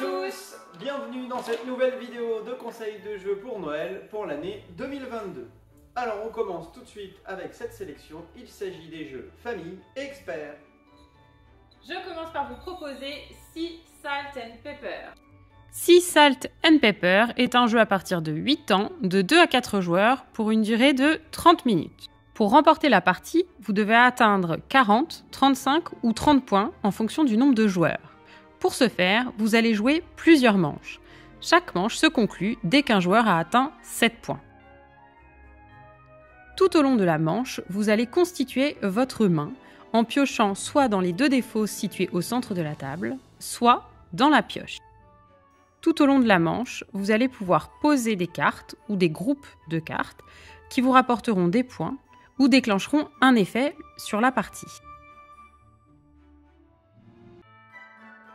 tous! Bienvenue dans cette nouvelle vidéo de conseils de jeux pour Noël pour l'année 2022. Alors on commence tout de suite avec cette sélection, il s'agit des jeux famille et experts. Je commence par vous proposer Sea Salt and Pepper. Sea Salt and Pepper est un jeu à partir de 8 ans, de 2 à 4 joueurs, pour une durée de 30 minutes. Pour remporter la partie, vous devez atteindre 40, 35 ou 30 points en fonction du nombre de joueurs. Pour ce faire, vous allez jouer plusieurs manches. Chaque manche se conclut dès qu'un joueur a atteint 7 points. Tout au long de la manche, vous allez constituer votre main en piochant soit dans les deux défauts situés au centre de la table, soit dans la pioche. Tout au long de la manche, vous allez pouvoir poser des cartes ou des groupes de cartes qui vous rapporteront des points ou déclencheront un effet sur la partie.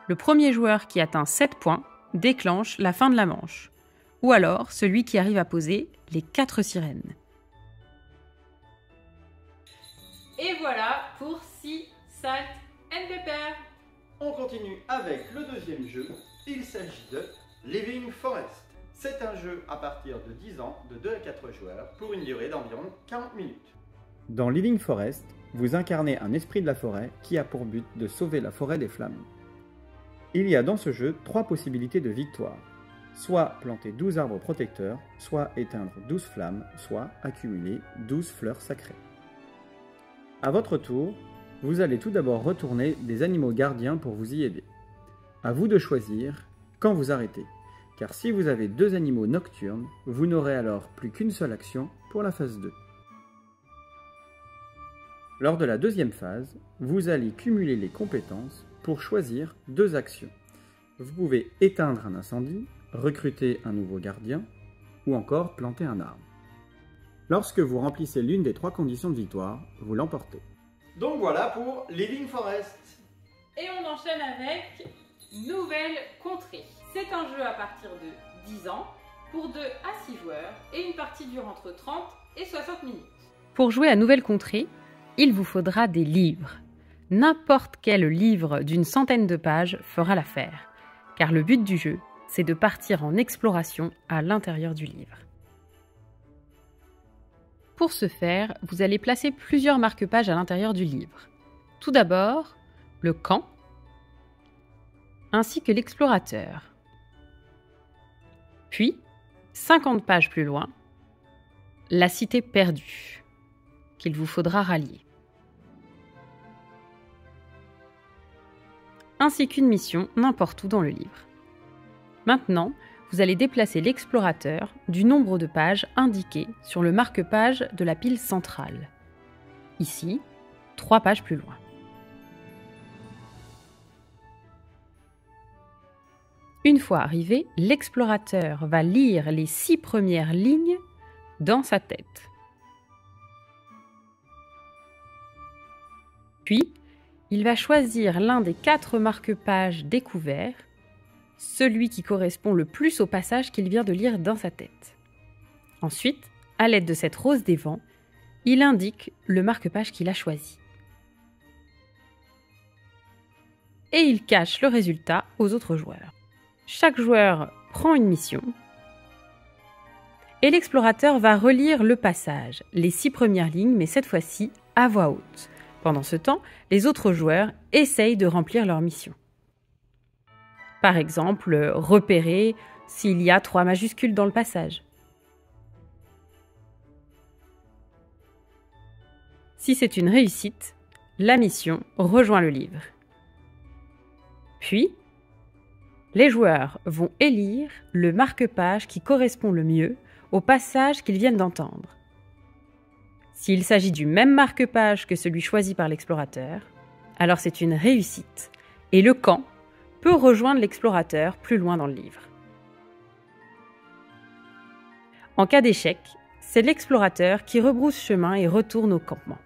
Le premier joueur qui atteint 7 points déclenche la fin de la manche, ou alors celui qui arrive à poser les 4 sirènes. Et voilà pour Sea Salt and Pepper. On continue avec le deuxième jeu, il s'agit de Living Forest. C'est un jeu à partir de 10 ans, de 2 à 4 joueurs, pour une durée d'environ 40 minutes. Dans Living Forest, vous incarnez un esprit de la forêt qui a pour but de sauver la forêt des flammes. Il y a dans ce jeu 3 possibilités de victoire. Soit planter 12 arbres protecteurs, soit éteindre 12 flammes, soit accumuler 12 fleurs sacrées. À votre tour, vous allez tout d'abord retourner des animaux gardiens pour vous y aider. À vous de choisir quand vous arrêtez, car si vous avez 2 animaux nocturnes, vous n'aurez alors plus qu'une seule action pour la phase 2. Lors de la deuxième phase, vous allez cumuler les compétences pour choisir 2 actions. Vous pouvez éteindre un incendie, recruter un nouveau gardien ou encore planter un arbre. Lorsque vous remplissez l'une des 3 conditions de victoire, vous l'emportez. Donc voilà pour Living Forest. Et on enchaîne avec Nouvelle Contrée. C'est un jeu à partir de 10 ans, pour 2 à 6 joueurs, et une partie dure entre 30 et 60 minutes. Pour jouer à Nouvelle Contrée, il vous faudra des livres. N'importe quel livre d'une centaine de pages fera l'affaire, car le but du jeu, c'est de partir en exploration à l'intérieur du livre. Pour ce faire, vous allez placer plusieurs marque-pages à l'intérieur du livre. Tout d'abord, le camp, ainsi que l'explorateur. Puis, 50 pages plus loin, la cité perdue, qu'il vous faudra rallier. Ainsi qu'une mission n'importe où dans le livre. Maintenant, vous allez déplacer l'explorateur du nombre de pages indiquées sur le marque-page de la pile centrale. Ici, 3 pages plus loin. Une fois arrivé, l'explorateur va lire les 6 premières lignes dans sa tête. Puis, il va choisir l'un des 4 marque-pages découverts, celui qui correspond le plus au passage qu'il vient de lire dans sa tête. Ensuite, à l'aide de cette rose des vents, il indique le marque-page qu'il a choisi. Et il cache le résultat aux autres joueurs. Chaque joueur prend une mission et l'explorateur va relire le passage, les 6 premières lignes, mais cette fois-ci à voix haute. Pendant ce temps, les autres joueurs essayent de remplir leur mission. Par exemple, repérer s'il y a 3 majuscules dans le passage. Si c'est une réussite, la mission rejoint le livre. Puis, les joueurs vont élire le marque-page qui correspond le mieux au passage qu'ils viennent d'entendre. S'il s'agit du même marque-page que celui choisi par l'explorateur, alors c'est une réussite et le camp peut rejoindre l'explorateur plus loin dans le livre. En cas d'échec, c'est l'explorateur qui rebrousse chemin et retourne au campement.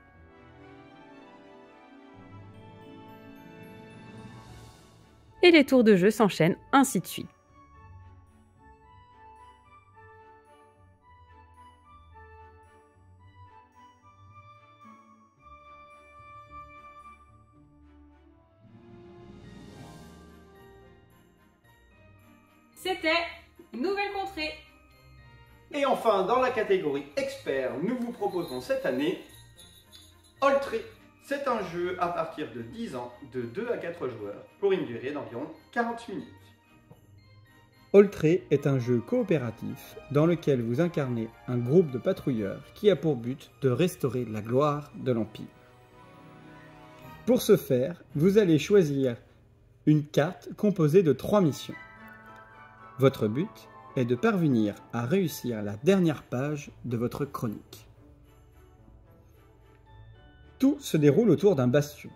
Et les tours de jeu s'enchaînent ainsi de suite. C'était Nouvelle Contrée. Et enfin, dans la catégorie expert, nous vous proposons cette année Oltré. C'est un jeu à partir de 10 ans, de 2 à 4 joueurs, pour une durée d'environ 40 minutes. Oltré est un jeu coopératif dans lequel vous incarnez un groupe de patrouilleurs qui a pour but de restaurer la gloire de l'Empire. Pour ce faire, vous allez choisir une carte composée de 3 missions. Votre but est de parvenir à réussir la dernière page de votre chronique. Tout se déroule autour d'un bastion.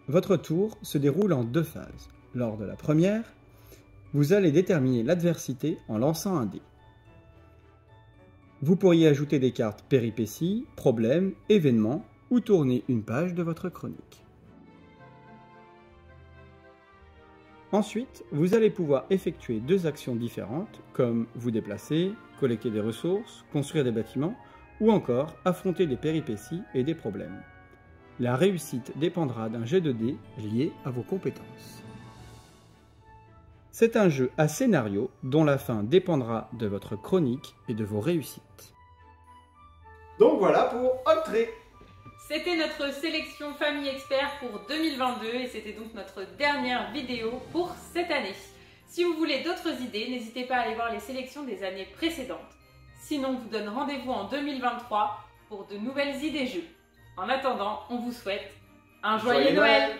Votre tour se déroule en 2 phases. Lors de la première, vous allez déterminer l'adversité en lançant un dé. Vous pourriez ajouter des cartes péripéties, problèmes, événements ou tourner une page de votre chronique. Ensuite, vous allez pouvoir effectuer 2 actions différentes comme vous déplacer, collecter des ressources, construire des bâtiments ou encore affronter des péripéties et des problèmes. La réussite dépendra d'un jet de dés lié à vos compétences. C'est un jeu à scénario dont la fin dépendra de votre chronique et de vos réussites. Donc voilà pour Oltré. C'était notre sélection Famille Expert pour 2022 et c'était donc notre dernière vidéo pour cette année. Si vous voulez d'autres idées, n'hésitez pas à aller voir les sélections des années précédentes. Sinon, on vous donne rendez-vous en 2023 pour de nouvelles idées jeux. En attendant, on vous souhaite un joyeux Noël.